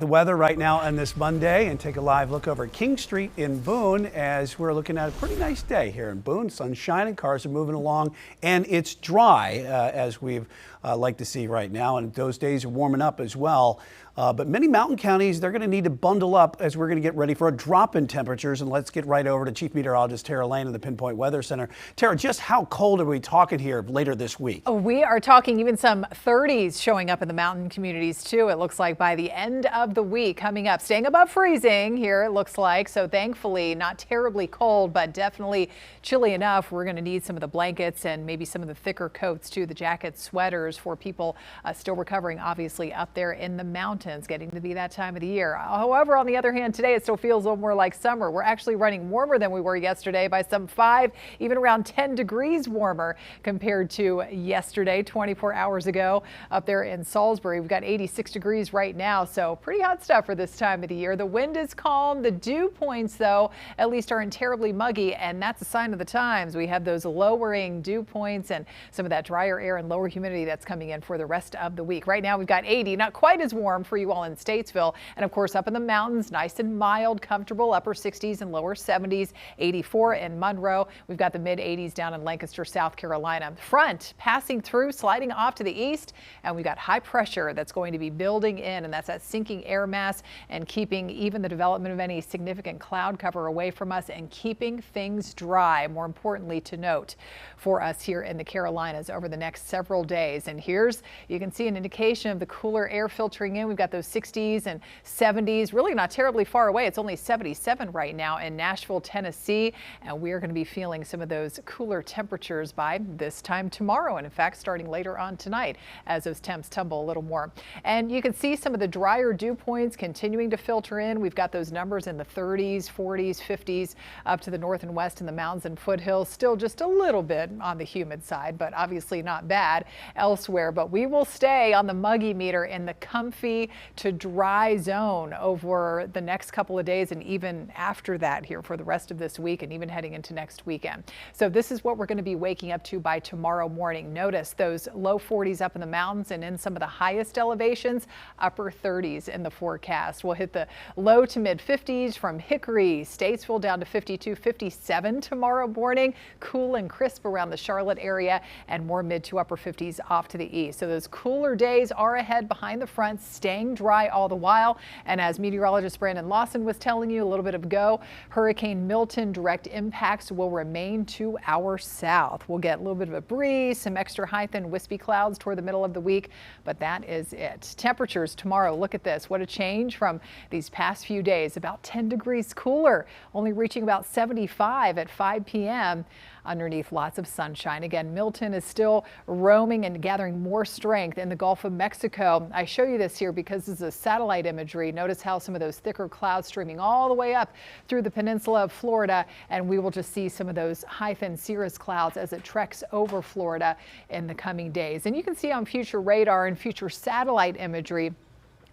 The weather right now on this Monday, and take a live look over King Street in Boone as we're looking at a pretty nice day here in Boone. Sun's shining, cars are moving along, and it's dry as we've like to see right now, and those days are warming up as well. But many mountain counties, they're going to need to bundle up as we're going to get ready for a drop in temperatures. And let's get right over to Chief Meteorologist Tara Lane in the Pinpoint Weather Center. Tara, just how cold are we talking here later this week? We are talking even some 30s showing up in the mountain communities too. It looks like by the end of the week coming up, staying above freezing here, it looks like. So thankfully not terribly cold, but definitely chilly enough. We're going to need some of the blankets and maybe some of the thicker coats too, the jackets, sweaters for people still recovering, obviously up there in the mountains. Getting to be that time of the year. However, on the other hand, today it still feels a little more like summer. We're actually running warmer than we were yesterday by some 5, even around 10 degrees warmer compared to yesterday, 24 hours ago up there in Salisbury. We've got 86 degrees right now, so pretty hot stuff for this time of the year. The wind is calm. The dew points, though, at least aren't terribly muggy, and that's a sign of the times. We have those lowering dew points and some of that drier air and lower humidity that's coming in for the rest of the week. Right now we've got 80, not quite as warm for you all in Statesville, and of course up in the mountains, nice and mild, comfortable, upper 60s and lower 70s, 84 in Monroe. We've got the mid 80s down in Lancaster, South Carolina. Front passing through, sliding off to the east, and we've got high pressure that's going to be building in, and that's that sinking air mass and keeping even the development of any significant cloud cover away from us and keeping things dry. More importantly to note for us here in the Carolinas over the next several days. And here's, you can see an indication of the cooler air filtering in. We've got those 60s and 70s, really not terribly far away. It's only 77 right now in Nashville, Tennessee, and we are going to be feeling some of those cooler temperatures by this time tomorrow, and in fact starting later on tonight as those temps tumble a little more. And you can see some of the drier dew points continuing to filter in. We've got those numbers in the 30s, 40s, 50s up to the north and west in the mountains and foothills. Still just a little bit on the humid side, but obviously not bad elsewhere. But we will stay on the muggy meter in the comfy to dry zone over the next couple of days and even after that here for the rest of this week and even heading into next weekend. So this is what we're going to be waking up to by tomorrow morning. Notice those low 40s up in the mountains and in some of the highest elevations, upper 30s in the forecast. We'll hit the low to mid 50s from Hickory, Statesville down to 52, 57 tomorrow morning. Cool and crisp around the Charlotte area and more mid to upper 50s off to the east. So those cooler days are ahead behind the front, staying dry all the while. And as meteorologist Brandon Lawson was telling you a little bit ago, Hurricane Milton direct impacts will remain to our south. We'll get a little bit of a breeze, some extra high thin wispy clouds toward the middle of the week, but that is it. Temperatures tomorrow, look at this. What a change from these past few days. About 10 degrees cooler, only reaching about 75 at 5 p.m. Underneath lots of sunshine. Again, Milton is still roaming and gathering more strength in the Gulf of Mexico. I show you this here because this is a satellite imagery. Notice how some of those thicker clouds streaming all the way up through the peninsula of Florida, and we will just see some of those high thin cirrus clouds as it treks over Florida in the coming days. And you can see on future radar and future satellite imagery,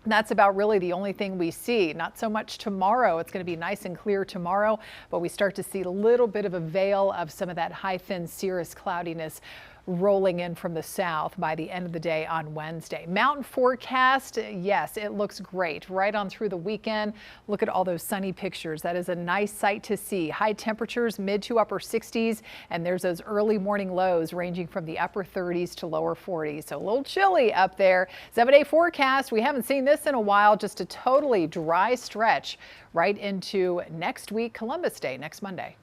that's about really the only thing we see. Not so much tomorrow. It's going to be nice and clear tomorrow, but we start to see a little bit of a veil of some of that high thin cirrus cloudiness rolling in from the south by the end of the day on Wednesday. Mountain forecast, yes, it looks great right on through the weekend. Look at all those sunny pictures. That is a nice sight to see. High temperatures mid to upper 60s, and there's those early morning lows ranging from the upper 30s to lower 40s. So a little chilly up there. 7-day forecast, we haven't seen this in a while. Just a totally dry stretch right into next week, Columbus Day, next Monday.